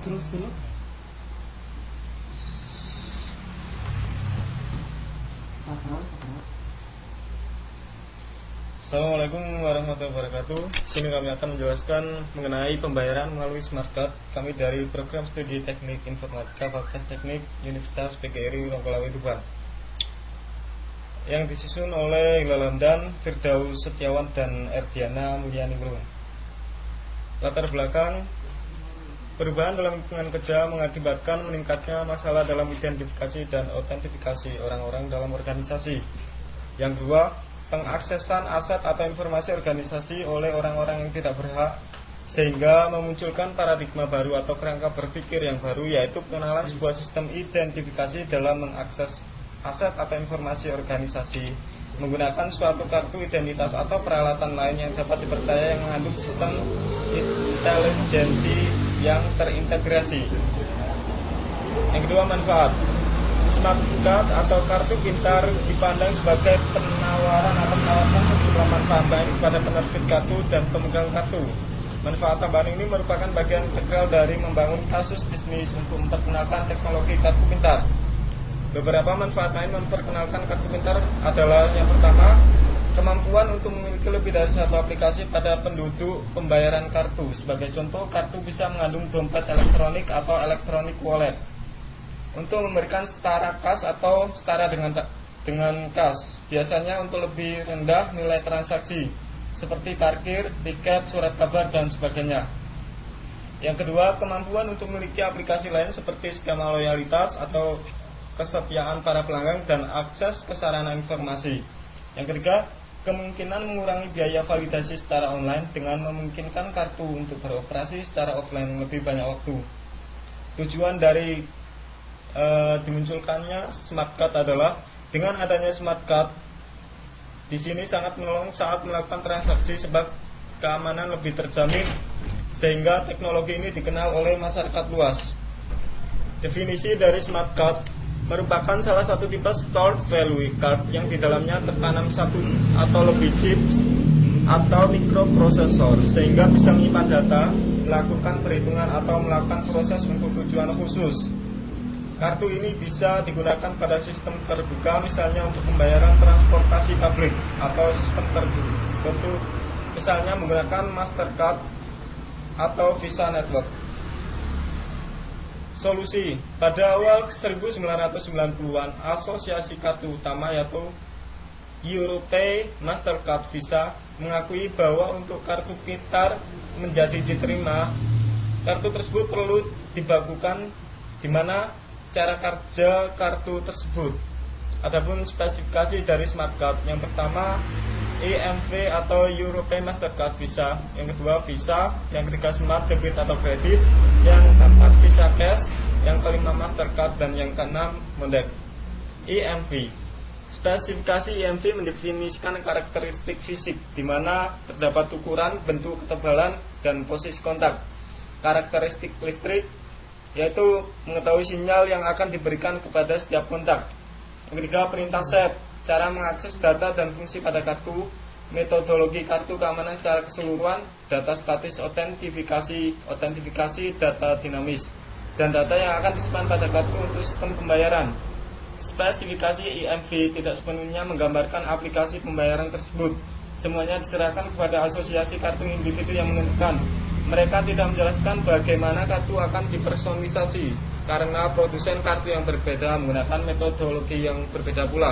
Terus dulu. Assalamualaikum warahmatullahi wabarakatuh. Di sini kami akan menjelaskan mengenai pembayaran melalui smart card. Kami dari program studi teknik informatika Fakultas Teknik Universitas PGRI Ronggolawe Tuban, yang disusun oleh Hilal Hamdan, Firdaus Setiawan, dan Erdiana Mulyani Brung. Latar belakang: perubahan dalam lingkungan kerja mengakibatkan meningkatnya masalah dalam identifikasi dan autentifikasi orang-orang dalam organisasi. Yang kedua, pengaksesan aset atau informasi organisasi oleh orang-orang yang tidak berhak, sehingga memunculkan paradigma baru atau kerangka berpikir yang baru, yaitu pengenalan sebuah sistem identifikasi dalam mengakses aset atau informasi organisasi menggunakan suatu kartu identitas atau peralatan lain yang dapat dipercaya yang mengandung sistem intelijensi yang terintegrasi. Yang kedua, manfaat. Smart card atau kartu pintar dipandang sebagai penawaran atau menawarkan sejumlah manfaat baik kepada penerbit kartu dan pemegang kartu. Manfaat tambahan ini merupakan bagian integral dari membangun kasus bisnis untuk memperkenalkan teknologi kartu pintar. Beberapa manfaat lain memperkenalkan kartu pintar adalah: yang pertama, kemampuan untuk memiliki lebih dari satu aplikasi pada penduduk pembayaran kartu. Sebagai contoh, kartu bisa mengandung dompet elektronik atau electronic wallet untuk memberikan setara kas atau setara dengan kas, biasanya untuk lebih rendah nilai transaksi seperti parkir, tiket, surat kabar, dan sebagainya. Yang kedua, kemampuan untuk memiliki aplikasi lain seperti skema loyalitas atau kesetiaan para pelanggan dan akses ke sarana informasi. Yang ketiga, kemungkinan mengurangi biaya validasi secara online dengan memungkinkan kartu untuk beroperasi secara offline lebih banyak waktu. Tujuan dari dimunculkannya smart card adalah dengan adanya smart card di sini sangat menolong saat melakukan transaksi sebab keamanan lebih terjamin, sehingga teknologi ini dikenal oleh masyarakat luas. Definisi dari smart card merupakan salah satu tipe stored value card yang di dalamnya tertanam satu atau lebih chips atau mikroprosesor sehingga bisa menyimpan data, melakukan perhitungan atau melakukan proses untuk tujuan khusus. Kartu ini bisa digunakan pada sistem terbuka, misalnya untuk pembayaran transportasi publik, atau sistem tertutup, misalnya menggunakan Mastercard atau Visa Network. Solusi: pada awal 1990-an, asosiasi kartu utama yaitu Europay, Mastercard, Visa mengakui bahwa untuk kartu pintar menjadi diterima, kartu tersebut perlu dibakukan di mana cara kerja kartu tersebut. Adapun spesifikasi dari smart card: yang pertama EMV atau Europay Mastercard Visa, yang kedua Visa, yang ketiga Smart Debit atau Kredit, yang keempat Visa Cash, yang kelima Mastercard, dan yang keenam Mondek. EMV. Spesifikasi EMV mendefinisikan karakteristik fisik di mana terdapat ukuran, bentuk, ketebalan, dan posisi kontak. Karakteristik listrik yaitu mengetahui sinyal yang akan diberikan kepada setiap kontak. Yang ketiga, perintah set, cara mengakses data dan fungsi pada kartu. Metodologi kartu keamanan secara keseluruhan, data statis, autentifikasi, data dinamis, dan data yang akan disimpan pada kartu untuk sistem pembayaran. Spesifikasi EMV tidak sepenuhnya menggambarkan aplikasi pembayaran tersebut. Semuanya diserahkan kepada asosiasi kartu individu yang menentukan. Mereka tidak menjelaskan bagaimana kartu akan dipersonalisasi karena produsen kartu yang berbeda menggunakan metodologi yang berbeda pula.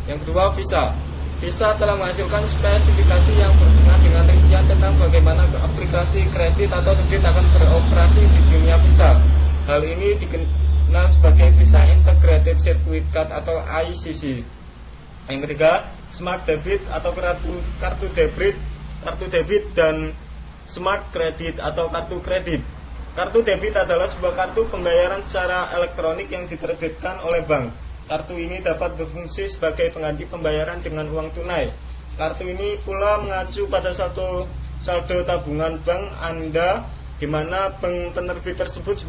Yang kedua, Visa. Visa telah menghasilkan spesifikasi yang berhubungan dengan rincian tentang bagaimana aplikasi kredit atau debit akan beroperasi di dunia Visa. Hal ini dikenal sebagai Visa Integrated Circuit Card atau ICC. Yang ketiga, Smart Debit atau kartu debit dan Smart Credit atau kartu kredit. Kartu debit adalah sebuah kartu pembayaran secara elektronik yang diterbitkan oleh bank. Kartu ini dapat berfungsi sebagai pengganti pembayaran dengan uang tunai. Kartu ini pula mengacu pada saldo tabungan bank Anda, di mana bank penerbit tersebut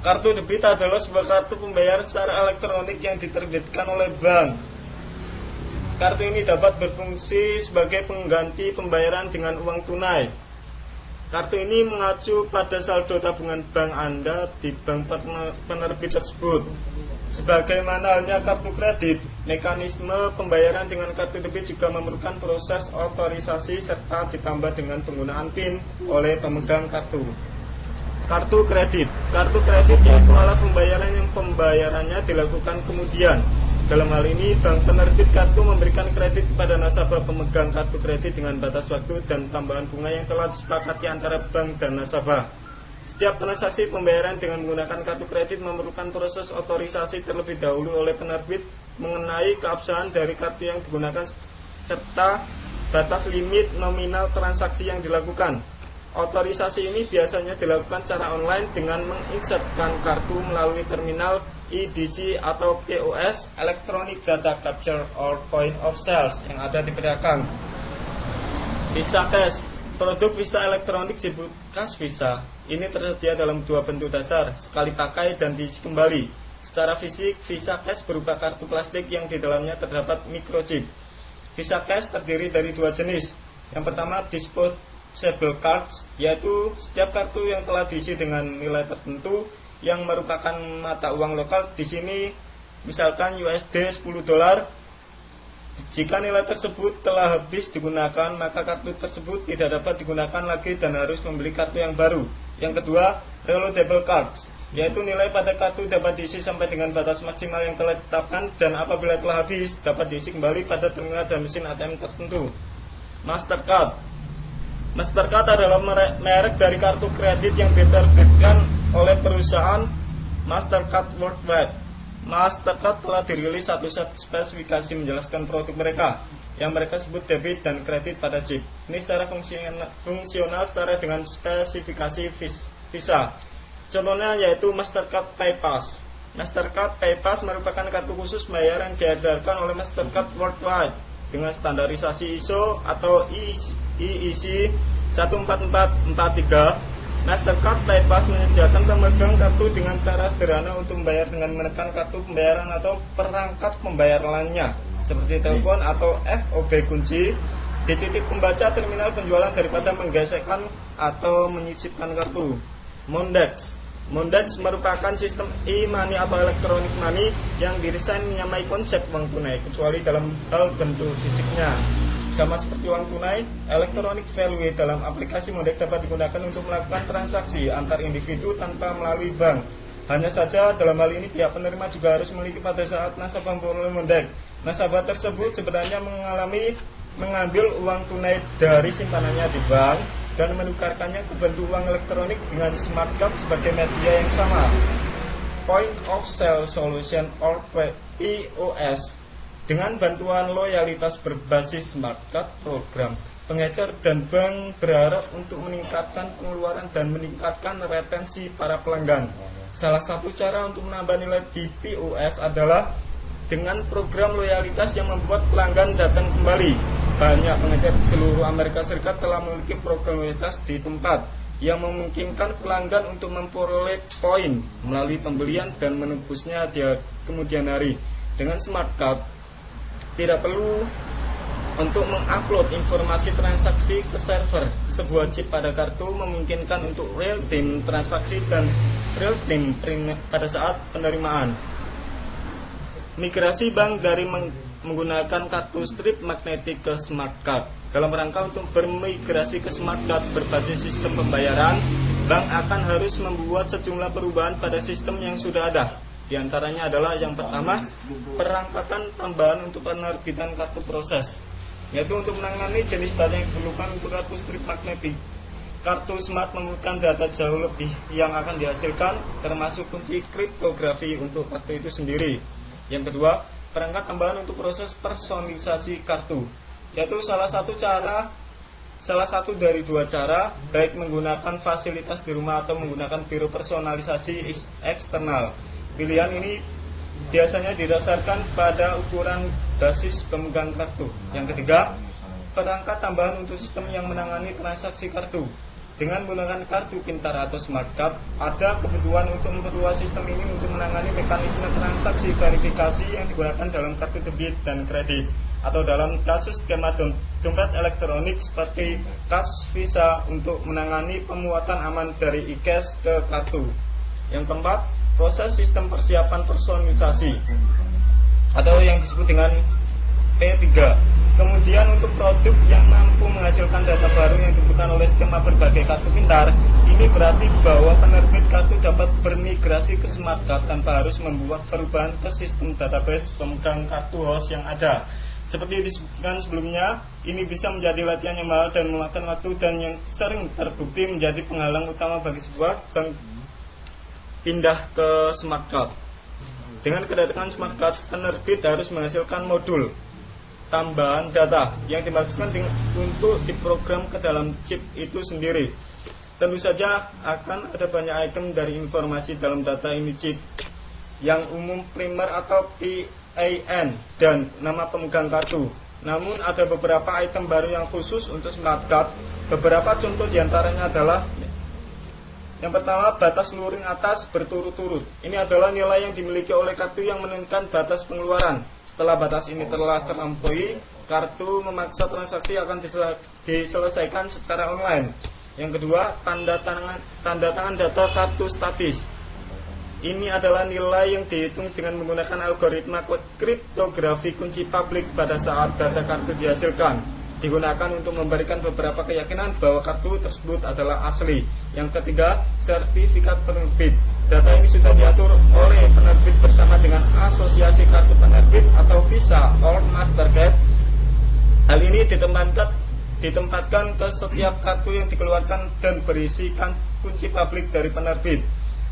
kartu debit adalah sebuah kartu pembayaran secara elektronik yang diterbitkan oleh bank. Kartu ini dapat berfungsi sebagai pengganti pembayaran dengan uang tunai. Kartu ini mengacu pada saldo tabungan bank Anda di bank penerbit tersebut. Sebagaimana halnya kartu kredit, mekanisme pembayaran dengan kartu debit juga memerlukan proses otorisasi serta ditambah dengan penggunaan PIN oleh pemegang kartu. Kartu kredit. Kartu kredit yaitu alat pembayaran yang pembayarannya dilakukan kemudian. Dalam hal ini, bank penerbit kartu memberikan kredit kepada nasabah pemegang kartu kredit dengan batas waktu dan tambahan bunga yang telah disepakati antara bank dan nasabah. Setiap transaksi pembayaran dengan menggunakan kartu kredit memerlukan proses otorisasi terlebih dahulu oleh penerbit mengenai keabsahan dari kartu yang digunakan serta batas limit nominal transaksi yang dilakukan. Otorisasi ini biasanya dilakukan secara online dengan menginsertkan kartu melalui terminal EDC atau POS, Electronic Data Capture or Point of Sales, yang ada di pedagang. Visa Cash. Produk Visa elektronik disebut Cash Visa. Ini tersedia dalam dua bentuk dasar, sekali pakai dan diisi kembali. Secara fisik, Visa Cash berupa kartu plastik yang di dalamnya terdapat microchip. Visa Cash terdiri dari dua jenis. Yang pertama, disposable cards, yaitu setiap kartu yang telah diisi dengan nilai tertentu yang merupakan mata uang lokal. Di sini misalkan USD $10. Jika nilai tersebut telah habis digunakan, maka kartu tersebut tidak dapat digunakan lagi dan harus membeli kartu yang baru. Yang kedua, reloadable cards, yaitu nilai pada kartu dapat diisi sampai dengan batas maksimal yang telah ditetapkan dan apabila telah habis dapat diisi kembali pada terminal dan mesin ATM tertentu. Mastercard. Mastercard adalah merek dari kartu kredit yang diterbitkan oleh perusahaan Mastercard Worldwide. Mastercard telah dirilis satu set spesifikasi menjelaskan produk mereka yang mereka sebut debit dan kredit pada chip. Ini secara fungsional setara dengan spesifikasi Visa. Contohnya yaitu Mastercard PayPass. Mastercard PayPass merupakan kartu khusus bayar yang diedarkan oleh Mastercard Worldwide dengan standarisasi ISO atau IEC 14443. Mastercard PayPass menyediakan pemegang kartu dengan cara sederhana untuk membayar dengan menekan kartu pembayaran atau perangkat pembayar lainnya seperti telepon atau FOB kunci di titik pembaca terminal penjualan daripada menggesekkan atau menyisipkan kartu. Mondex. Mondex merupakan sistem e-money atau electronic money yang didesain menyamai konsep uang tunai kecuali dalam hal bentuk fisiknya. Sama seperti uang tunai, electronic value dalam aplikasi Mondex dapat digunakan untuk melakukan transaksi antar individu tanpa melalui bank. Hanya saja dalam hal ini pihak penerima juga harus memiliki pada saat nasabah memperoleh Mondex. Nasabah tersebut sebenarnya mengambil uang tunai dari simpanannya di bank dan menukarkannya ke bentuk uang elektronik dengan smart card sebagai media yang sama. Point of Sale Solution or POS. Dengan bantuan loyalitas berbasis smart card program, pengecer dan bank berharap untuk meningkatkan pengeluaran dan meningkatkan retensi para pelanggan. Salah satu cara untuk menambah nilai di POS adalah dengan program loyalitas yang membuat pelanggan datang kembali. Banyak pengecer di seluruh Amerika Serikat telah memiliki program loyalitas di tempat yang memungkinkan pelanggan untuk memperoleh poin melalui pembelian dan menebusnya di kemudian hari. Dengan smart card, tidak perlu untuk mengupload informasi transaksi ke server. Sebuah chip pada kartu memungkinkan untuk real time transaksi dan real time pada saat penerimaan. Migrasi bank dari menggunakan kartu strip magnetik ke smart card. Dalam rangka untuk bermigrasi ke smart card berbasis sistem pembayaran, bank akan harus membuat sejumlah perubahan pada sistem yang sudah ada. Di antaranya adalah yang pertama, perangkatan tambahan untuk penerbitan kartu proses, yaitu untuk menangani jenis data yang diperlukan untuk kartu strip magnetik. Kartu smart memerlukan data jauh lebih yang akan dihasilkan, termasuk kunci kriptografi untuk kartu itu sendiri. Yang kedua, perangkat tambahan untuk proses personalisasi kartu, yaitu salah satu dari dua cara, baik menggunakan fasilitas di rumah atau menggunakan biro personalisasi eksternal. Pilihan ini biasanya didasarkan pada ukuran basis pemegang kartu. Yang ketiga, perangkat tambahan untuk sistem yang menangani transaksi kartu. Dengan menggunakan kartu pintar atau smart card, ada kebutuhan untuk memperluas sistem ini untuk menangani mekanisme transaksi verifikasi yang digunakan dalam kartu debit dan kredit. atau dalam kasus skema dompet elektronik seperti kas Visa untuk menangani pemuatan aman dari e-cash ke kartu. Yang keempat, proses sistem persiapan personalisasi atau yang disebut dengan P3. Kemudian untuk produk yang mampu menghasilkan data baru yang dibutuhkan oleh skema berbagai kartu pintar, ini berarti bahwa penerbit kartu dapat bermigrasi ke smart card tanpa harus membuat perubahan ke sistem database pemegang kartu host yang ada. Seperti disebutkan sebelumnya, ini bisa menjadi latihan yang mahal dan memakan waktu dan yang sering terbukti menjadi penghalang utama bagi sebuah bank pindah ke smart card. Dengan kedatangan smart card, penerbit harus menghasilkan modul tambahan data yang dimaksudkan untuk diprogram ke dalam chip itu sendiri. Tentu saja akan ada banyak item dari informasi dalam data ini chip yang umum primer atau PAN dan nama pemegang kartu. Namun ada beberapa item baru yang khusus untuk smart card. Beberapa contoh diantaranya adalah yang pertama, batas luring atas berturut-turut. Ini adalah nilai yang dimiliki oleh kartu yang menentukan batas pengeluaran. Setelah batas ini telah terlampaui, kartu memaksa transaksi akan diselesaikan secara online. Yang kedua, tanda tangan data kartu statis. Ini adalah nilai yang dihitung dengan menggunakan algoritma kriptografi kunci publik pada saat data kartu dihasilkan. Digunakan untuk memberikan beberapa keyakinan bahwa kartu tersebut adalah asli. Yang ketiga, sertifikat penerbit. Data ini sudah diatur oleh penerbit bersama dengan asosiasi kartu penerbit atau Visa or Mastercard. Hal ini ditempatkan ke setiap kartu yang dikeluarkan dan berisikan kunci publik dari penerbit.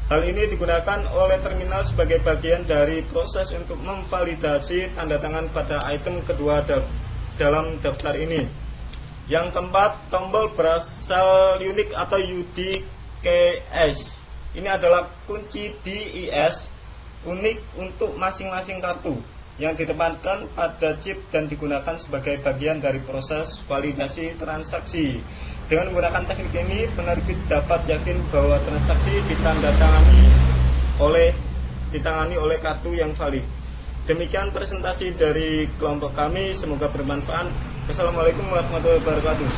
Hal ini digunakan oleh terminal sebagai bagian dari proses untuk memvalidasi tanda tangan pada item kedua dalam daftar ini. Yang keempat, tombol berasal unik atau UDKS. Ini adalah kunci DIS unik untuk masing-masing kartu yang ditempatkan pada chip dan digunakan sebagai bagian dari proses validasi transaksi. Dengan menggunakan teknik ini, penerbit dapat yakin bahwa transaksi ditangani oleh kartu yang valid. Demikian presentasi dari kelompok kami, semoga bermanfaat. Wassalamualaikum warahmatullahi wabarakatuh.